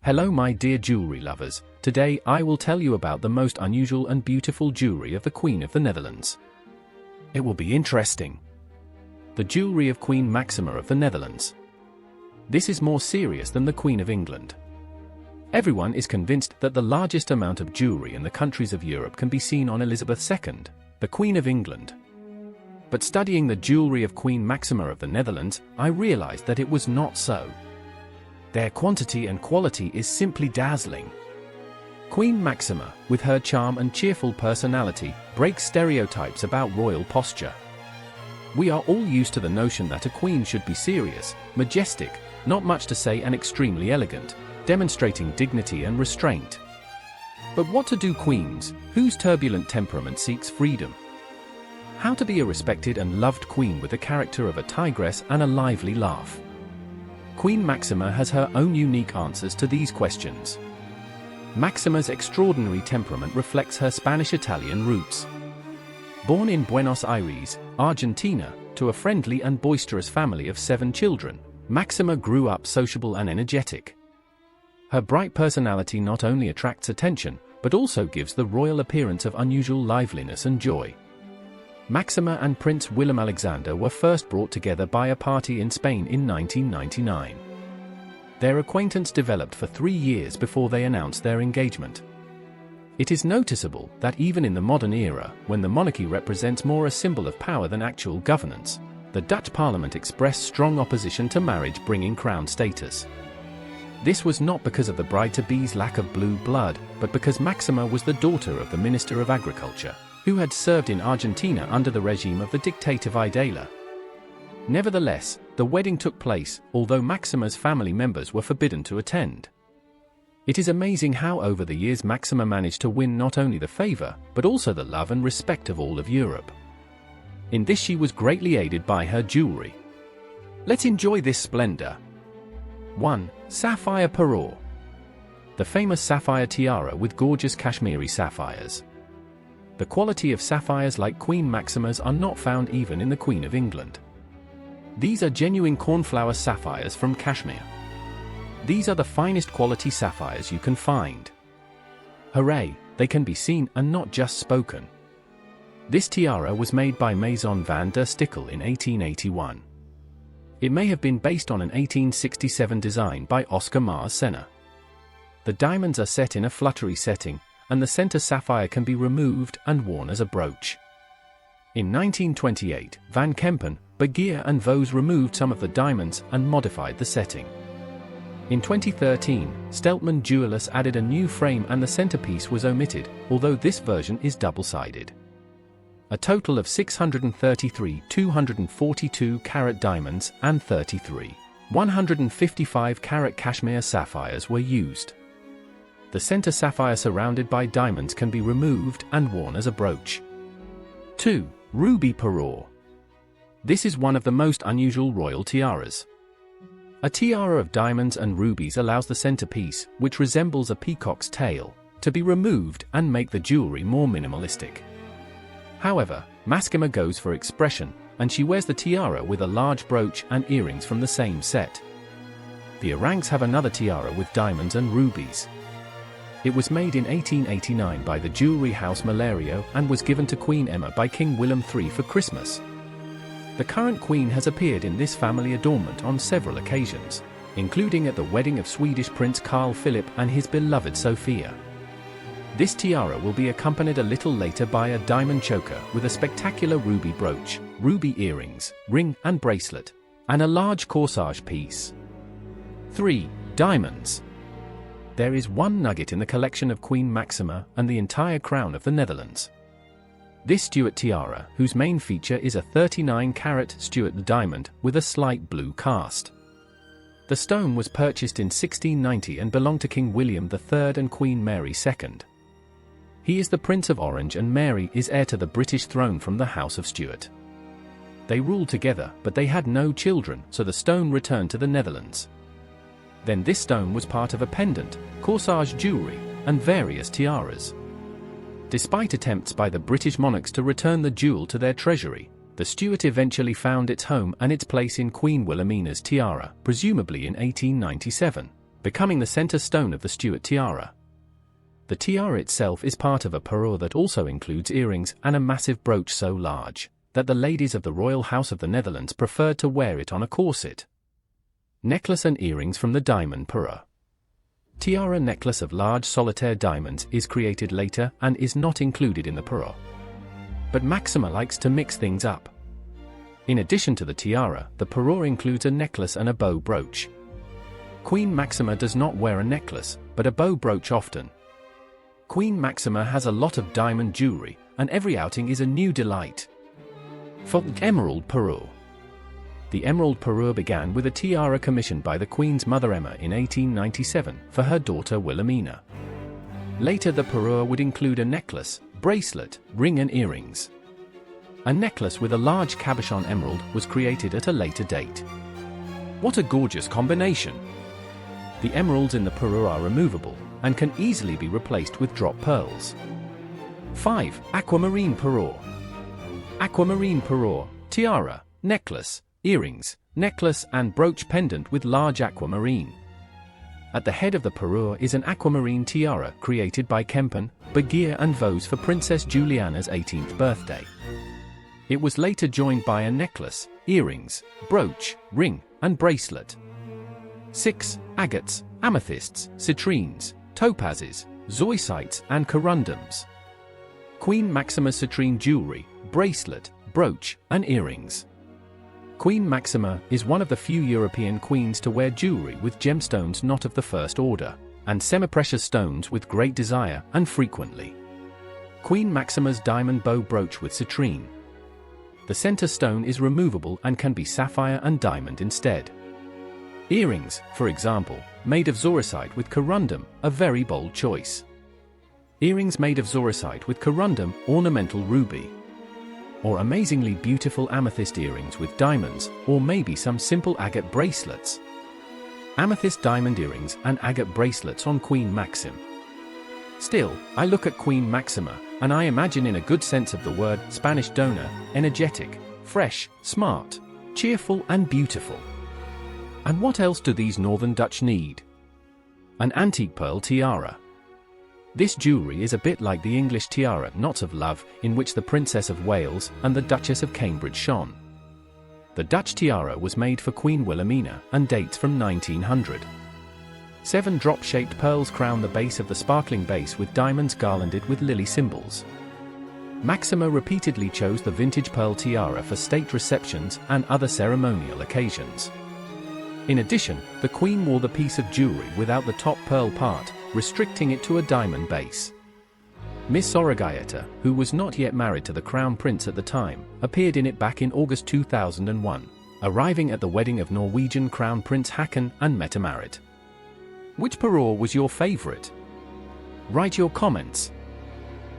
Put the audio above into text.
Hello my dear jewelry lovers, today I will tell you about the most unusual and beautiful jewelry of the Queen of the Netherlands. It will be interesting. The jewelry of Queen Maxima of the Netherlands. This is more serious than the Queen of England. Everyone is convinced that the largest amount of jewelry in the countries of Europe can be seen on Elizabeth II, the Queen of England. But studying the jewelry of Queen Maxima of the Netherlands, I realized that it was not so. Their quantity and quality is simply dazzling. Queen Maxima, with her charm and cheerful personality, breaks stereotypes about royal posture. We are all used to the notion that a queen should be serious, majestic, not much to say and extremely elegant, demonstrating dignity and restraint. But what to do queens, whose turbulent temperament seeks freedom? How to be a respected and loved queen with the character of a tigress and a lively laugh? Queen Maxima has her own unique answers to these questions. Maxima's extraordinary temperament reflects her Spanish-Italian roots. Born in Buenos Aires, Argentina, to a friendly and boisterous family of 7 children, Maxima grew up sociable and energetic. Her bright personality not only attracts attention, but also gives the royal appearance of unusual liveliness and joy. Maxima and Prince Willem-Alexander were first brought together by a party in Spain in 1999. Their acquaintance developed for 3 years before they announced their engagement. It is noticeable that even in the modern era, when the monarchy represents more a symbol of power than actual governance, the Dutch parliament expressed strong opposition to marriage bringing crown status. This was not because of the bride-to-be's lack of blue blood, but because Maxima was the daughter of the Minister of Agriculture, who had served in Argentina under the regime of the dictator Videla. Nevertheless, the wedding took place, although Maxima's family members were forbidden to attend. It is amazing how over the years Maxima managed to win not only the favor, but also the love and respect of all of Europe. In this she was greatly aided by her jewelry. Let's enjoy this splendor. 1. Sapphire Parure. The famous sapphire tiara with gorgeous Kashmiri sapphires. The quality of sapphires like Queen Maxima's are not found even in the Queen of England. These are genuine cornflower sapphires from Kashmir. These are the finest quality sapphires you can find. Hooray, they can be seen and not just spoken. This tiara was made by Maison van der Stickel in 1881. It may have been based on an 1867 design by Oscar Mars Senna. The diamonds are set in a fluttery setting, and the center sapphire can be removed and worn as a brooch. In 1928, Van Kempen, Begeer and Vos removed some of the diamonds and modified the setting. In 2013, Steltman Jewelers added a new frame and the centerpiece was omitted, although this version is double-sided. A total of 633 242-carat diamonds and 33 155-carat cashmere sapphires were used. The center sapphire surrounded by diamonds can be removed and worn as a brooch. 2. Ruby Parure. This is one of the most unusual royal tiaras. A tiara of diamonds and rubies allows the centerpiece, which resembles a peacock's tail, to be removed and make the jewelry more minimalistic. However, Maxima goes for expression, and she wears the tiara with a large brooch and earrings from the same set. The Orangs have another tiara with diamonds and rubies. It was made in 1889 by the jewelry house Malario and was given to Queen Emma by King Willem III for Christmas. The current queen has appeared in this family adornment on several occasions, including at the wedding of Swedish Prince Carl Philip and his beloved Sophia. This tiara will be accompanied a little later by a diamond choker with a spectacular ruby brooch, ruby earrings, ring and bracelet, and a large corsage piece. 3. Diamonds. There is one nugget in the collection of Queen Maxima and the entire crown of the Netherlands. This Stuart tiara, whose main feature is a 39-carat Stuart diamond with a slight blue cast. The stone was purchased in 1690 and belonged to King William III and Queen Mary II. He is the Prince of Orange and Mary is heir to the British throne from the House of Stuart. They ruled together, but they had no children, so the stone returned to the Netherlands. Then this stone was part of a pendant, corsage jewelry, and various tiaras. Despite attempts by the British monarchs to return the jewel to their treasury, the Stuart eventually found its home and its place in Queen Wilhelmina's tiara, presumably in 1897, becoming the center stone of the Stuart tiara. The tiara itself is part of a parure that also includes earrings and a massive brooch so large that the ladies of the royal house of the Netherlands preferred to wear it on a corset. Necklace and earrings from the diamond parure. Tiara necklace of large solitaire diamonds is created later and is not included in the parure. But Maxima likes to mix things up. In addition to the tiara, the parure includes a necklace and a bow brooch. Queen Maxima does not wear a necklace, but a bow brooch often. Queen Maxima has a lot of diamond jewelry, and every outing is a new delight. For emerald parure. The emerald parure began with a tiara commissioned by the Queen's mother Emma in 1897 for her daughter Wilhelmina. Later the parure would include a necklace, bracelet, ring and earrings. A necklace with a large cabochon emerald was created at a later date. What a gorgeous combination! The emeralds in the parure are removable and can easily be replaced with drop pearls. 5. Aquamarine parure. Aquamarine parure, tiara, necklace, earrings, necklace and brooch pendant with large aquamarine. At the head of the parure is an aquamarine tiara created by Kempen, Begeer and Vos for Princess Juliana's 18th birthday. It was later joined by a necklace, earrings, brooch, ring, and bracelet. 6. Agates, amethysts, citrines, topazes, zoisites and corundums. Queen Maxima citrine jewelry, bracelet, brooch, and earrings. Queen Maxima is one of the few European queens to wear jewelry with gemstones not of the first order, and semi-precious stones with great desire and frequently. Queen Maxima's diamond bow brooch with citrine. The center stone is removable and can be sapphire and diamond instead. Earrings, for example, made of zoisite with corundum, a very bold choice. Earrings made of zoisite with corundum, ornamental ruby. Or amazingly beautiful amethyst earrings with diamonds, or maybe some simple agate bracelets. Amethyst diamond earrings and agate bracelets on Queen Maxim. Still, I look at Queen Maxima, and I imagine in a good sense of the word, Spanish dona, energetic, fresh, smart, cheerful and beautiful. And what else do these northern Dutch need? An antique pearl tiara. This jewelry is a bit like the English tiara Knots of Love, in which the Princess of Wales and the Duchess of Cambridge shone. The Dutch tiara was made for Queen Wilhelmina and dates from 1900. 7 drop-shaped pearls crown the base of the sparkling base with diamonds garlanded with lily symbols. Maxima repeatedly chose the vintage pearl tiara for state receptions and other ceremonial occasions. In addition, the Queen wore the piece of jewelry without the top pearl part, restricting it to a diamond base. Miss Soragaita, who was not yet married to the Crown Prince at the time, appeared in it back in August 2001, arriving at the wedding of Norwegian Crown Prince Haakon and Mette-Marit. Which parure was your favorite? Write your comments.